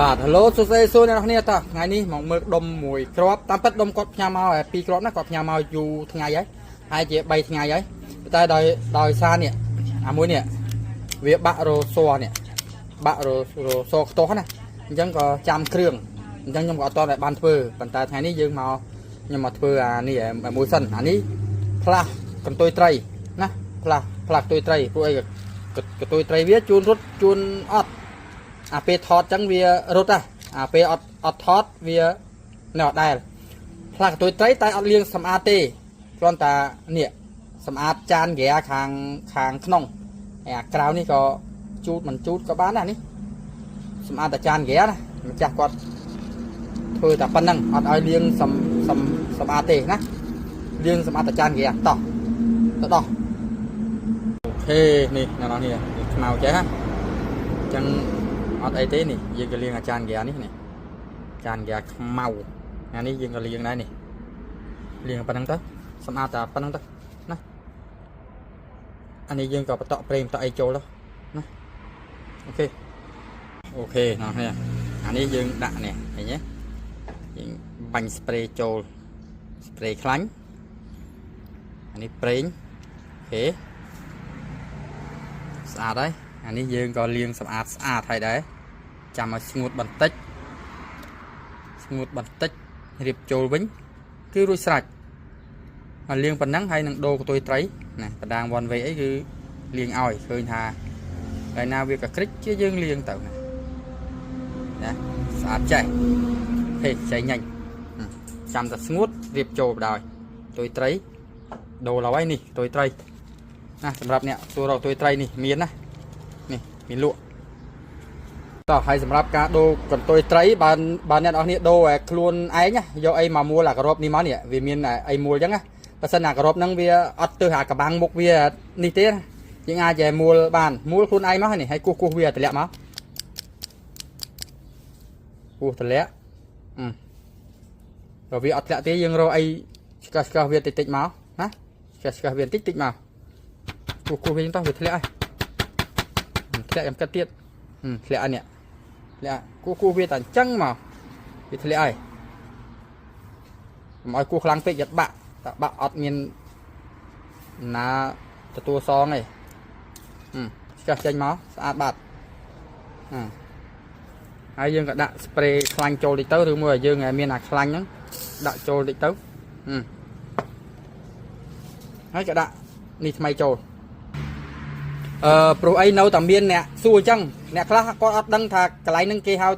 បាទ hello សួស្តីសួរអ្នកនរគ្នាតថ្ងៃនេះមកមើលដុំមួយគ្រាប់តាមពិតដុំគាត់ផ្ញើមកពីរគ្រាប់ណាគាត់ផ្ញើមកយូរថ្ងៃហើយជា3ថ្ងៃហើយតែដោយសារនេះអាមួយនេះវាបាក់រសនេះបាក់រសខ្ទាស់ណាអញ្ចឹងក៏ចាំគ្រឿងអញ្ចឹងខ្ញុំក៏អត់តតែបានធ្វើប៉ុន្តែថ្ងៃនេះយើងមកខ្ញុំមកធ្វើអានេះមួយសិនអានេះផ្លាស់កន្ទុយត្រីណាផ្លាស់កន្ទុយត្រីព្រោះអីកន្ទុយត្រីវាជួនរត់ជួនអត់អាពេលថតចឹងវារត់អាពេលអត់ថតវានៅអត់ដែលផ្លាស់កន្ទុយត្រីតែអត់លាងសម្អាតទេគ្រាន់តែនេះសម្អាតចានហ្គាខាងក្នុងអាក្រៅនេះក៏ជូតមិនជូតក៏បានដែរនេះសម្អាតតែចានហ្គាណាម្ចាស់គាត់ធ្វើតែប៉ុណ្្នឹងអត់ឲ្យលាងសម្អាតទេណាលាងសម្អាតតែចានហ្គាតោះទៅដោះអូខេនេះអ្នកនរនេះខ្មៅចេះណាអញ្ចឹងអត់អីទេនេះយើងក៏លាងអាចារ្យហ្គានេះចានហ្គាខ្មៅអានេះយើងក៏លាងដែរនេះលាងប៉ុណ្្នឹងទៅសម្អាតតែប៉ុណ្្នឹងទៅណាអានេះយើងក៏បតក់ប្រេងបតក់អីចូលទៅណាអូខេណោះនេះអានេះយើងដាក់នេះឃើញទេយើងបាញ់ស្ប្រេចូលស្ប្រេខ្លាញ់អានេះប្រេងអូខេស្អាតហើយអានេះយើងក៏លាងសម្អាតស្អាតហើយដែរចាំឲ្យស្ងួតបន្តិចរៀបចូលវិញគឺរួចស្រេចហើយលាងប៉ុណ្ណឹងហើយនឹងដូរកន្ទុយត្រីណាបដាងវ៉ាន់វេអីគឺលាងឲ្យឃើញថាតែណាវាកក្រិចជាយើងលាងទៅណាស្អាតចេះហេចៃញ៉ាញ់ចាំតែស្ងួតរៀបចូលបដ ாய் កន្ទុយត្រីដូរឡើយនេះកន្ទុយត្រីណាសម្រាប់អ្នកសួររកកន្ទុយត្រីនេះមានណានេះមានលក់តោះហើយសម្រាប់ការដូរកន្ទុយត្រីបានអ្នកនរគ្នាដូរឲ្យខ្លួនឯងយកអីមកមួលអាក្រប់នេះមកនេះវាមានអីមួលអញ្ចឹងណាបើសិនអាក្រប់ហ្នឹងវាអត់ទៅអាកបាំងមុខវានេះទេយើងអាចមួលបានមួលខ្លួនឯងមកនេះហើយគោះវាតម្លាក់មកគោះតម្លាក់បើវាអត់ធ្លាក់ទេយើងរកអីស្កោះវាតិចមកណាស្កោះវាតិចមកគោះវាទៅវាធ្លាក់ហើយធ្លាក់យ៉ាងកាត់ទៀតធ្លាក់នេះធ្លាក់គោះវាតែអញ្ចឹងមកវាធ្លាក់ហើយមិនឲ្យគោះខ្លាំងពេកយ៉ាត់បាក់តែបាក់អត់មានណាទទួលសងទេស្កោះចេញមកស្អាតបាត់ហើយយើងក៏ដាក់ស្ប្រេខ្លាញ់ចូលតិចទៅឬមួយយើងមានអាខ្លាញ់ហ្នឹងដាក់ចូលតិចទៅហើយក៏ដាក់នេះថ្មីចូលព្រោះអីនៅតែមានអ្នកសួរអញ្ចឹងអ្នកខ្លះគាត់អត់ដឹងថាកន្លែងហ្នឹងគេហៅ